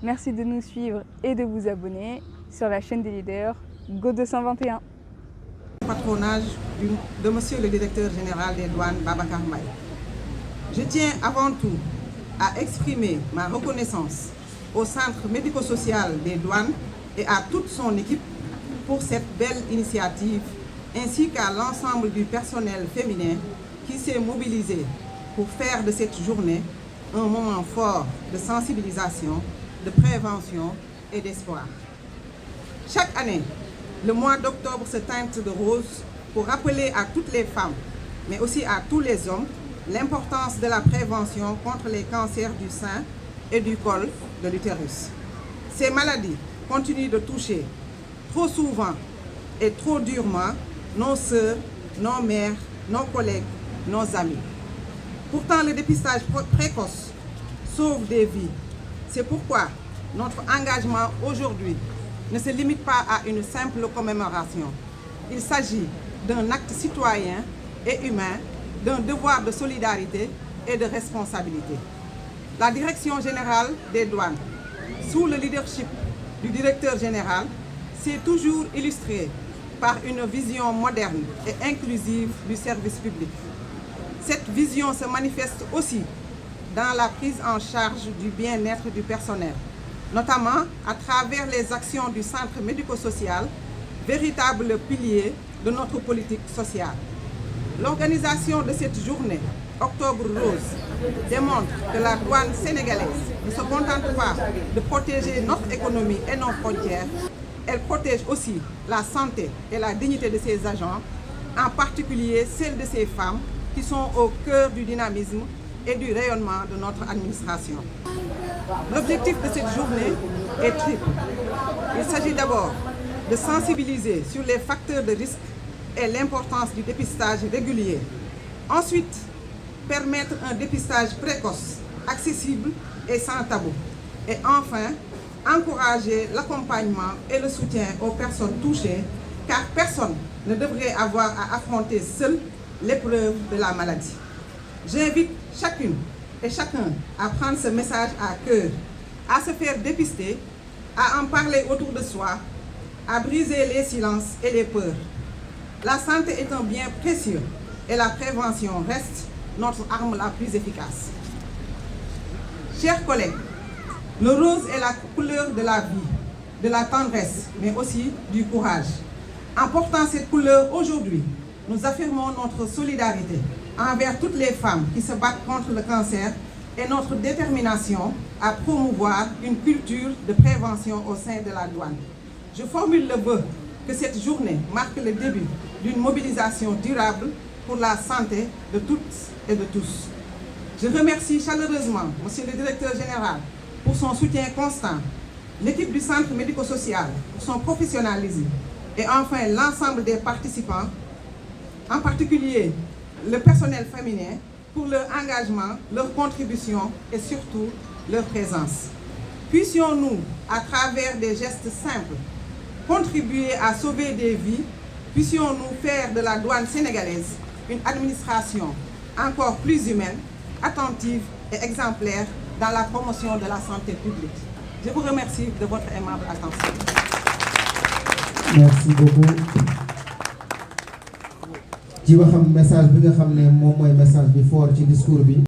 Merci de nous suivre et de vous abonner sur la chaîne des leaders Go 221. Patronage de Monsieur le Directeur Général des Douanes, Babacar Mbaye. Je tiens avant tout à exprimer ma reconnaissance au Centre médico-social des douanes et à toute son équipe pour cette belle initiative, ainsi qu'à l'ensemble du personnel féminin qui s'est mobilisé pour faire de cette journée un moment fort de sensibilisation, de prévention et d'espoir. Chaque année, le mois d'octobre se teinte de rose pour rappeler à toutes les femmes, mais aussi à tous les hommes, l'importance de la prévention contre les cancers du sein et du col de l'utérus. Ces maladies continuent de toucher trop souvent et trop durement nos sœurs, nos mères, nos collègues, nos amis. Pourtant, le dépistage précoce sauve des vies. C'est pourquoi notre engagement aujourd'hui ne se limite pas à une simple commémoration. Il s'agit d'un acte citoyen et humain, d'un devoir de solidarité et de responsabilité. La Direction générale des douanes, sous le leadership du directeur général, s'est toujours illustrée par une vision moderne et inclusive du service public. Cette vision se manifeste aussi dans la prise en charge du bien-être du personnel, notamment à travers les actions du Centre médico-social, véritable pilier de notre politique sociale. L'organisation de cette journée, Octobre Rose, démontre que la douane sénégalaise ne se contente pas de protéger notre économie et nos frontières, elle protège aussi la santé et la dignité de ses agents, en particulier celle de ces femmes qui sont au cœur du dynamisme et du rayonnement de notre administration. L'objectif de cette journée est triple. Il s'agit d'abord de sensibiliser sur les facteurs de risque et l'importance du dépistage régulier. Ensuite, permettre un dépistage précoce, accessible et sans tabou. Et enfin, encourager l'accompagnement et le soutien aux personnes touchées, car personne ne devrait avoir à affronter seul l'épreuve de la maladie. J'invite chacune et chacun à prendre ce message à cœur, à se faire dépister, à en parler autour de soi, à briser les silences et les peurs. La santé est un bien précieux et la prévention reste notre arme la plus efficace. Chers collègues, le rose est la couleur de la vie, de la tendresse, mais aussi du courage. En portant cette couleur aujourd'hui, nous affirmons notre solidarité envers toutes les femmes qui se battent contre le cancer et notre détermination à promouvoir une culture de prévention au sein de la douane. Je formule le vœu que cette journée marque le début d'une mobilisation durable pour la santé de toutes et de tous. Je remercie chaleureusement Monsieur le Directeur Général pour son soutien constant, l'équipe du Centre médico-social pour son professionnalisme et enfin l'ensemble des participants, en particulier le personnel féminin, pour leur engagement, leur contribution et surtout leur présence. Puissions-nous, à travers des gestes simples, contribuer à sauver des vies, puissions-nous faire de la douane sénégalaise une administration encore plus humaine, attentive et exemplaire dans la promotion de la santé publique. Je vous remercie de votre aimable attention. Merci beaucoup. ci waxam message bi nga xam ne moom mooy message bi fort ci discours bi.